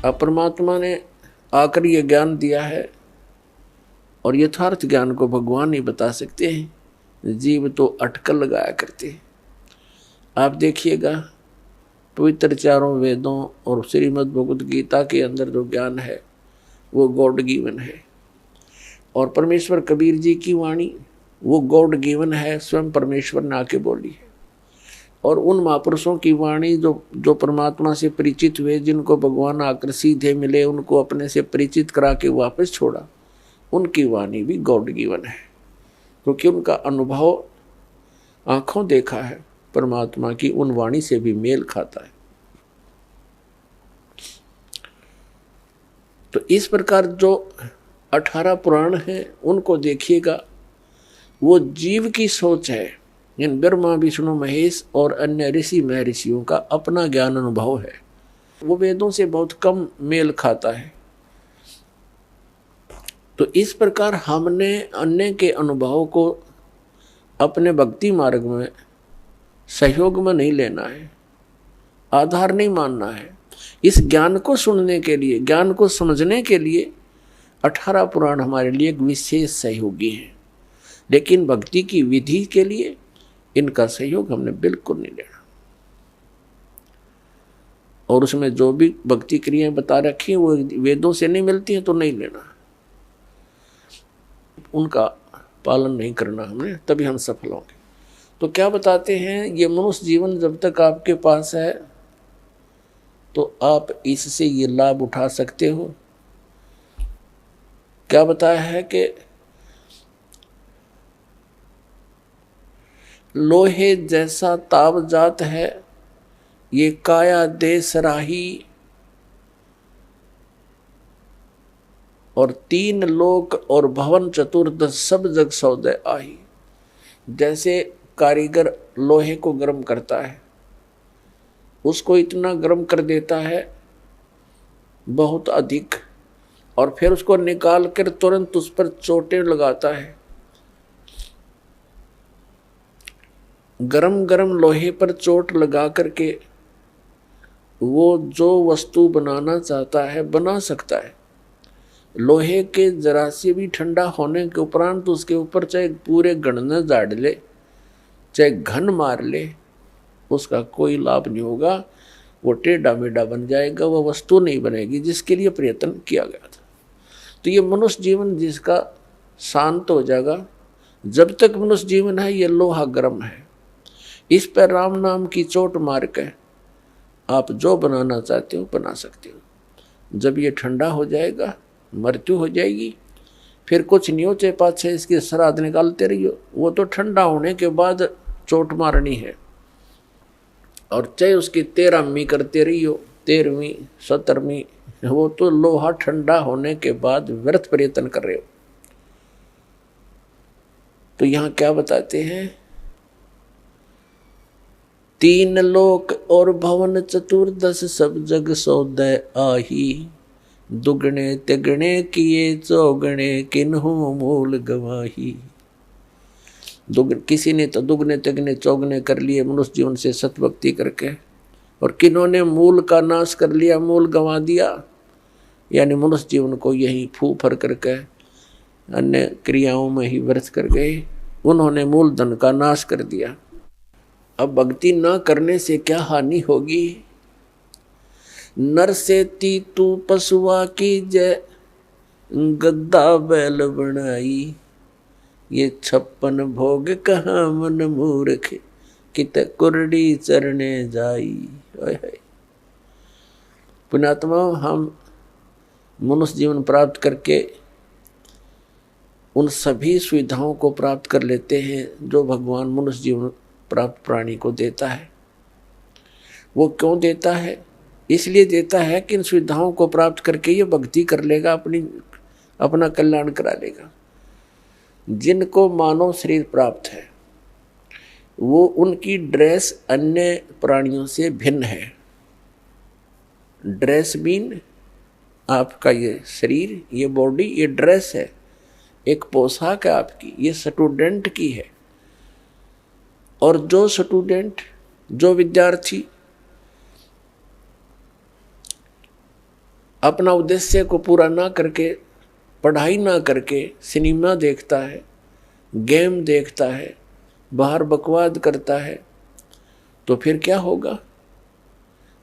अब परमात्मा ने आकर ये ज्ञान दिया है और यथार्थ ज्ञान को भगवान ही बता सकते हैं, जीव तो अटकल लगाया करते हैं। आप देखिएगा पवित्र चारों वेदों और श्रीमद् भगवद गीता के अंदर जो ज्ञान है वो गॉड गिवन है, और परमेश्वर कबीर जी की वाणी वो गॉड गिवन है, स्वयं परमेश्वर ने आके बोली है। और उन महापुरुषों की वाणी जो परमात्मा से परिचित हुए, जिनको भगवान आकर सीधे मिले, उनको अपने से परिचित करा के वापस छोड़ा, उनकी वाणी भी गॉड गिवन है, क्योंकि उनका अनुभव आंखों देखा है परमात्मा की उन वाणी से भी मेल खाता है। तो इस प्रकार जो 18 पुराण हैं उनको देखिएगा, वो जीव की सोच है। इन ब्रह्मा विष्णु महेश और अन्य ऋषि महर्षियों का अपना ज्ञान अनुभव है, वो वेदों से बहुत कम मेल खाता है। तो इस प्रकार हमने अन्य के अनुभव को अपने भक्ति मार्ग में सहयोग में नहीं लेना है, आधार नहीं मानना है। इस ज्ञान को सुनने के लिए, ज्ञान को समझने के लिए 18 पुराण हमारे लिए एक विशेष सहयोगी हैं, लेकिन भक्ति की विधि के लिए इनका सहयोग हमने बिल्कुल नहीं लेना। और उसमें जो भी भक्ति क्रियाएं बता रखी हैं वो वेदों से नहीं मिलती हैं तो नहीं लेना, उनका पालन नहीं करना हमने, तभी हम सफल होंगे। तो क्या बताते हैं, ये मनुष्य जीवन जब तक आपके पास है तो आप इससे ये लाभ उठा सकते हो। क्या बताया है कि लोहे जैसा ताव जात है, ये काया दे सराही, और 3 लोक और भवन चतुर्दश सब जग सौदे आही। जैसे कारीगर लोहे को गर्म करता है, उसको इतना गर्म कर देता है बहुत अधिक, और फिर उसको निकाल कर तुरंत उस पर चोटें लगाता है। गरम गरम लोहे पर चोट लगा करके वो जो वस्तु बनाना चाहता है बना सकता है। लोहे के जरा से भी ठंडा होने के उपरांत उसके ऊपर चाहे पूरे गणने झाड़ ले, चाहे घन मार ले, उसका कोई लाभ नहीं होगा। वो टेढ़ा मेढ़ा बन जाएगा, वह वस्तु नहीं बनेगी जिसके लिए प्रयत्न किया गया था। तो ये मनुष्य जीवन जिसका शांत हो जाएगा, जब तक मनुष्य जीवन है ये लोहा गर्म है, इस पर राम नाम की चोट मार के आप जो बनाना चाहते हो बना सकते हो। जब ये ठंडा हो जाएगा, मृत्यु हो जाएगी, फिर कुछ नहीं हो, चाहे पाछे इसके श्राद्ध निकालते रहियो, वो तो ठंडा होने के बाद चोट मारनी है। और चाहे उसकी 13वीं करते रहियो, 13वीं 17वीं, वो तो लोहा ठंडा होने के बाद व्यर्थ प्रयत्न कर रहे हो। तो यहाँ क्या बताते हैं, 3 लोक और भवन चतुर्दश सब जग सौदे आही, दुगने तिगने किए चौगने किन्हु मूल गवाही। किसी ने तो दुगने तिगने चौगने कर लिए मनुष्य जीवन से सतभक्ति करके, और किन्होंने मूल का नाश कर लिया, मूल गंवा दिया, यानी मनुष्य जीवन को यही फू फर करके अन्य क्रियाओं में ही व्यर्थ कर गए, उन्होंने मूल धन का नाश कर दिया। अब भक्ति न करने से क्या हानि होगी। नर से तीतू पशुआ की जय, गद्दा बैल बनाई, ये 56 भोग कहाँ मन मूर्ख, कित कुरडी चरने जाई। पुण्यात्मा, हम मनुष्य जीवन प्राप्त करके उन सभी सुविधाओं को प्राप्त कर लेते हैं जो भगवान मनुष्य जीवन प्राप्त प्राणी को देता है। वो क्यों देता है? इसलिए देता है कि इन सुविधाओं को प्राप्त करके ये भक्ति कर लेगा, अपना कल्याण करा लेगा। जिनको मानव शरीर प्राप्त है वो उनकी ड्रेस अन्य प्राणियों से भिन्न है। ड्रेस मीन आपका ये शरीर, ये बॉडी, ये ड्रेस है, एक पोशाक है आपकी, ये स्टूडेंट की है। और जो स्टूडेंट, जो विद्यार्थी अपना उद्देश्य को पूरा ना करके, पढ़ाई ना करके सिनेमा देखता है, गेम देखता है, बाहर बकवाद करता है, तो फिर क्या होगा?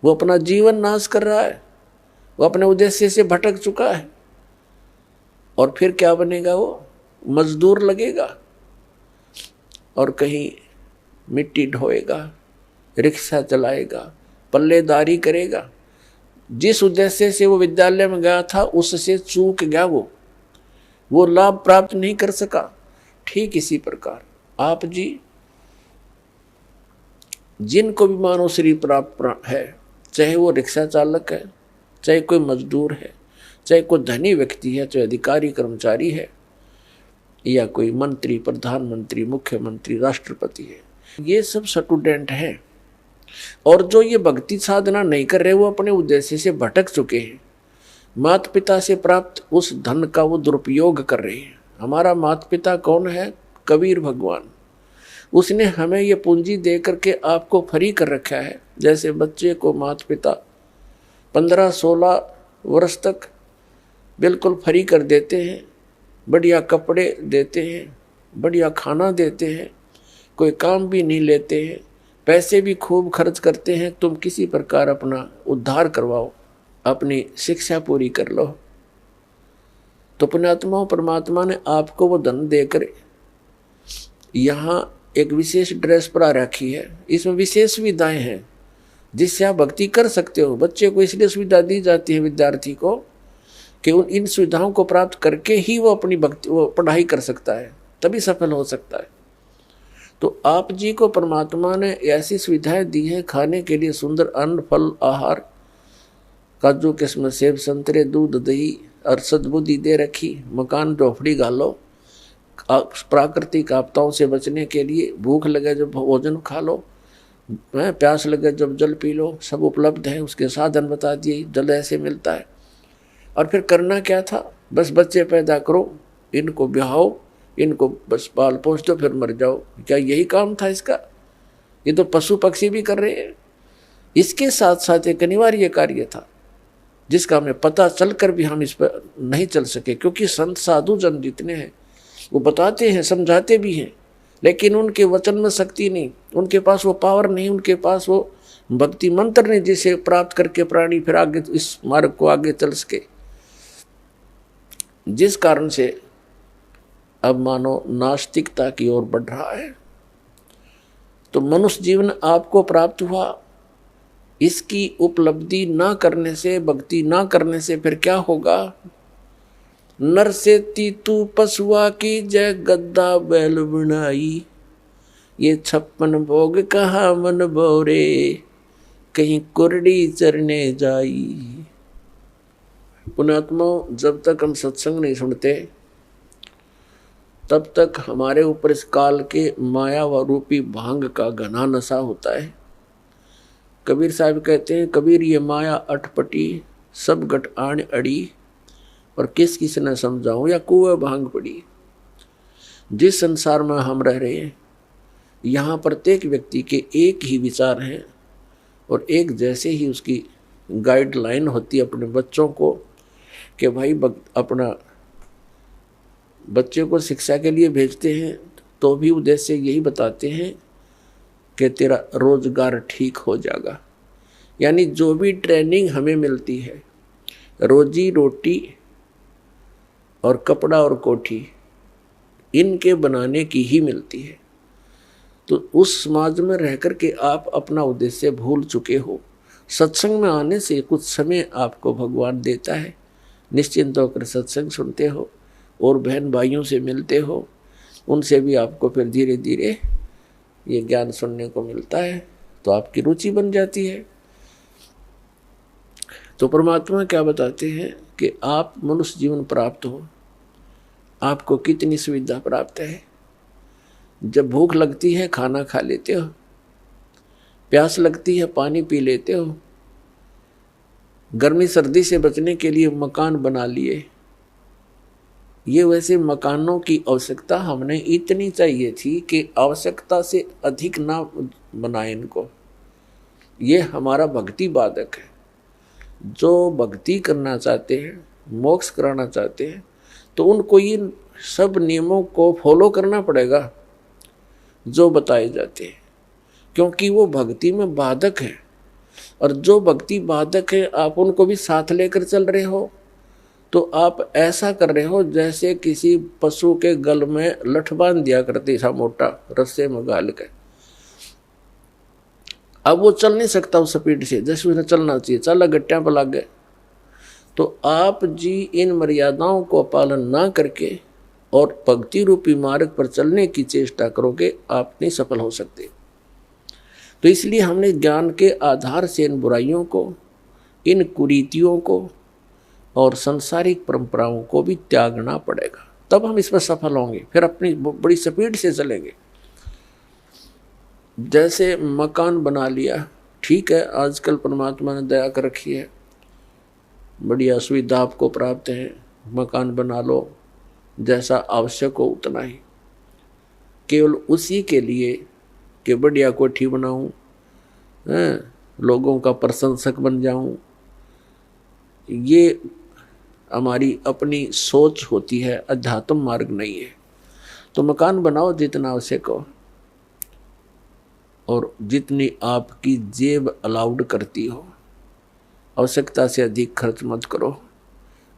वो अपना जीवन नाश कर रहा है, वो अपने उद्देश्य से भटक चुका है। और फिर क्या बनेगा? वो मजदूर लगेगा और कहीं मिट्टी ढोएगा, रिक्शा चलाएगा, पल्लेदारी करेगा। जिस उद्देश्य से वो विद्यालय में गया था उससे चूक गया, वो लाभ प्राप्त नहीं कर सका। ठीक इसी प्रकार आप जी जिनको भी मानव शरीर प्राप्त है, चाहे वो रिक्शा चालक है, चाहे कोई मजदूर है, चाहे कोई धनी व्यक्ति है, चाहे अधिकारी कर्मचारी है, या कोई मंत्री, प्रधानमंत्री, मुख्यमंत्री, राष्ट्रपति है, ये सब स्टूडेंट हैं। और जो ये भक्ति साधना नहीं कर रहे, वो अपने उद्देश्य से भटक चुके हैं। माता पिता से प्राप्त उस धन का वो दुरुपयोग कर रहे हैं। हमारा माता पिता कौन है? कबीर भगवान। उसने हमें ये पूंजी दे करके आपको फ्री कर रखा है। जैसे बच्चे को माता पिता 15-16 वर्ष तक बिल्कुल फ्री कर देते हैं, बढ़िया कपड़े देते हैं, बढ़िया खाना देते हैं, कोई काम भी नहीं लेते हैं, पैसे भी खूब खर्च करते हैं, तुम किसी प्रकार अपना उद्धार करवाओ, अपनी शिक्षा पूरी कर लो। तो पुण्यात्माओं, परमात्मा ने आपको वो धन देकर यहाँ एक विशेष ड्रेस पर रखी है। इसमें विशेष सुविधाएं हैं जिससे आप भक्ति कर सकते हो। बच्चे को इसलिए सुविधा दी जाती है, विद्यार्थी को, कि इन सुविधाओं को प्राप्त करके ही वो अपनी भक्ति, वो पढ़ाई कर सकता है, तभी सफल हो सकता है। तो आप जी को परमात्मा ने ऐसी सुविधाएं दी हैं, खाने के लिए सुंदर अन्न, फल, आहार, काजू किस्म, सेब, संतरे, दूध, दही और सद्बुद्धि दे रखी। मकान झोपड़ी गालो, प्राकृतिक आपदाओं से बचने के लिए भूख लगे जब भोजन खा लो, प्यास लगे जब जल पी लो, सब उपलब्ध है। उसके साधन बता दिए, जल ऐसे मिलता है। और फिर करना क्या था? बस बच्चे पैदा करो, इनको ब्याहो, इनको बस पाल पोस दो, फिर मर जाओ। क्या यही काम था इसका? ये तो पशु पक्षी भी कर रहे हैं। इसके साथ साथ एक अनिवार्य कार्य था जिसका हमें पता चलकर भी हम इस पर नहीं चल सके, क्योंकि संत साधु जन जितने हैं वो बताते हैं, समझाते भी हैं, लेकिन उनके वचन में शक्ति नहीं, उनके पास वो पावर नहीं, उनके पास वो भक्ति मंत्र नहीं जिसे प्राप्त करके प्राणी फिर आगे इस मार्ग को आगे चल सके। जिस कारण से अब मानो नास्तिकता की ओर बढ़ रहा है। तो मनुष्य जीवन आपको प्राप्त हुआ, इसकी उपलब्धि ना करने से, भक्ति ना करने से फिर क्या होगा? नर से तीतू पशुआ की जय, गद्दा बैल बनाई, ये 56 भोग कहा मन बोरे, कहीं कुरडी चरने जाई। पुण्यात्माओं, जब तक हम सत्संग नहीं सुनते तब तक हमारे ऊपर इस काल के माया व रूपी भांग का घना नशा होता है। कबीर साहब कहते हैं, कबीर ये माया अटपटी, सब गट आण अड़ी, और किस किस ने समझाऊं या कुएं भांग पड़ी। जिस संसार में हम रह रहे हैं, यहाँ प्रत्येक व्यक्ति के एक ही विचार हैं और एक जैसे ही उसकी गाइडलाइन होती है अपने बच्चों को, कि भाई अपना बच्चे को शिक्षा के लिए भेजते हैं तो भी उद्देश्य यही बताते हैं कि तेरा रोजगार ठीक हो जाएगा। यानी जो भी ट्रेनिंग हमें मिलती है, रोजी रोटी और कपड़ा और कोठी, इनके बनाने की ही मिलती है। तो उस समाज में रह कर के आप अपना उद्देश्य भूल चुके हो। सत्संग में आने से कुछ समय आपको भगवान देता है, निश्चिंत होकर सत्संग सुनते हो और बहन भाइयों से मिलते हो, उनसे भी आपको फिर धीरे धीरे ये ज्ञान सुनने को मिलता है, तो आपकी रुचि बन जाती है। तो परमात्मा क्या बताते हैं कि आप मनुष्य जीवन प्राप्त हो, आपको कितनी सुविधा प्राप्त है। जब भूख लगती है खाना खा लेते हो, प्यास लगती है पानी पी लेते हो, गर्मी सर्दी से बचने के लिए मकान बना लिए। ये वैसे मकानों की आवश्यकता हमने इतनी चाहिए थी कि आवश्यकता से अधिक ना बनाए इनको। ये हमारा भक्ति बाधक है। जो भक्ति करना चाहते हैं, मोक्ष कराना चाहते हैं, तो उनको इन सब नियमों को फॉलो करना पड़ेगा जो बताए जाते हैं, क्योंकि वो भक्ति में बाधक है। और जो भक्ति बाधक है आप उनको भी साथ लेकर चल रहे हो, तो आप ऐसा कर रहे हो जैसे किसी पशु के गल में लठ बांध दिया करते था, मोटा रस्से में गाल के। अब वो चल नहीं सकता उस स्पीड से जैसे उसे चलना चाहिए, चला गट्टियां पर लग गए। तो आप जी इन मर्यादाओं को पालन ना करके और भक्ति रूपी मार्ग पर चलने की चेष्टा करोगे, आप नहीं सफल हो सकते। तो इसलिए हमने ज्ञान के आधार से इन बुराइयों को, इन कुरीतियों को और सांसारिक परंपराओं को भी त्यागना पड़ेगा, तब हम इसमें सफल होंगे। फिर अपनी बड़ी स्पीड से चलेंगे। जैसे मकान बना लिया, ठीक है, आजकल परमात्मा ने दया कर रखी है, बढ़िया सुविधा आपको प्राप्त है, मकान बना लो, जैसा आवश्यक हो उतना ही, केवल उसी के लिए कि बढ़िया कोठी बनाऊं, लोगों का प्रशंसक बन जाऊं, ये हमारी अपनी सोच होती है, अध्यात्म मार्ग नहीं है। तो मकान बनाओ जितना आवश्यक हो और जितनी आपकी जेब अलाउड करती हो, आवश्यकता से अधिक खर्च मत करो।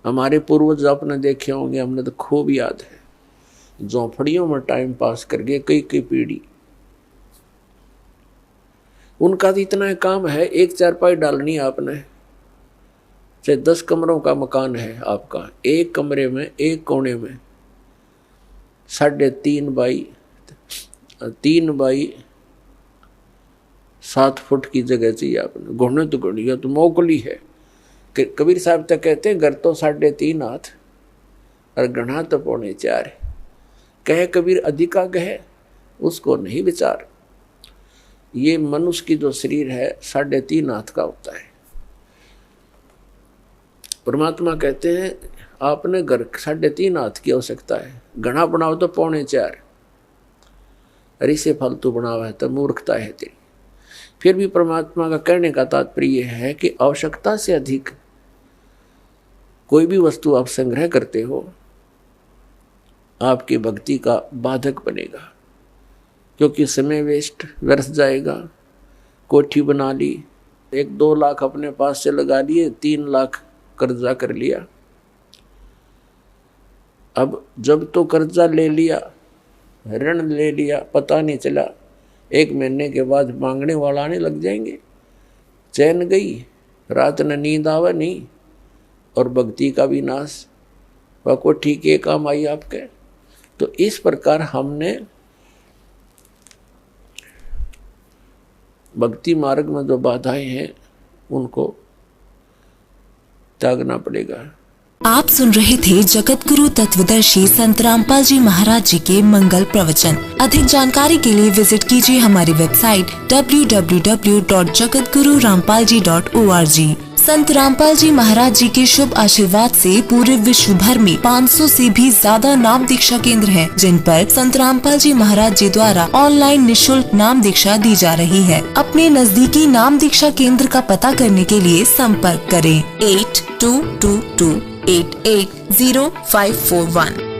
हमारे पूर्वज आपने देखे होंगे, हमने तो खूब याद है, झोंपड़ियों में टाइम पास करके कई कई पीढ़ी, उनका तो इतना काम है, एक चारपाई डालनी आपने, चाहे 10 कमरों का मकान है आपका, एक कमरे में एक कोने में 3.5 बाई 7 फुट की जगह चाहिए आपने। घुटने तो घुड़िया तो मोकली है। कबीर साहब तक कहते हैं घर तो 3.5 हाथ और गढ़ा तो 4.25 है। कहे कबीर अधिका कहे उसको नहीं विचार। ये मनुष्य की जो शरीर है 3.5 हाथ का होता है। परमात्मा कहते हैं आपने घर 3.5 हाथ की आवश्यकता है, घना बनाओ तो 4.25। अरे से फालतू बनावा है तो मूर्खता है तेरी। फिर भी परमात्मा का कहने का तात्पर्य है कि आवश्यकता से अधिक कोई भी वस्तु आप संग्रह करते हो आपकी भक्ति का बाधक बनेगा, क्योंकि समय वेस्ट व्यर्थ जाएगा। कोठी बना ली, 1-2 लाख अपने पास से लगा लिए, 3 लाख कर्जा कर लिया। अब जब तो कर्जा ले लिया, ऋण ले लिया, पता नहीं चला 1 महीने के बाद मांगने वाला आने लग जाएंगे। चैन गई, रात न नींद आवा नहीं, और भक्ति का भी नाश। वह को ठीक है काम आई आपके। तो इस प्रकार हमने भक्ति मार्ग में जो बाधाएं हैं उनको त्यागना पड़ेगा। आप सुन रहे थे जगत गुरु तत्वदर्शी संत रामपाल जी महाराज जी के मंगल प्रवचन। अधिक जानकारी के लिए विजिट कीजिए हमारी वेबसाइट www.jagatgururampalji.org। संत रामपाल जी महाराज जी के शुभ आशीर्वाद से पूरे विश्व भर में 500 से भी ज्यादा नाम दीक्षा केंद्र हैं, जिन पर संत रामपाल जी महाराज जी द्वारा ऑनलाइन निशुल्क नाम दीक्षा दी जा रही है। अपने नजदीकी नाम दीक्षा केंद्र का पता करने के लिए संपर्क करें 8222880541।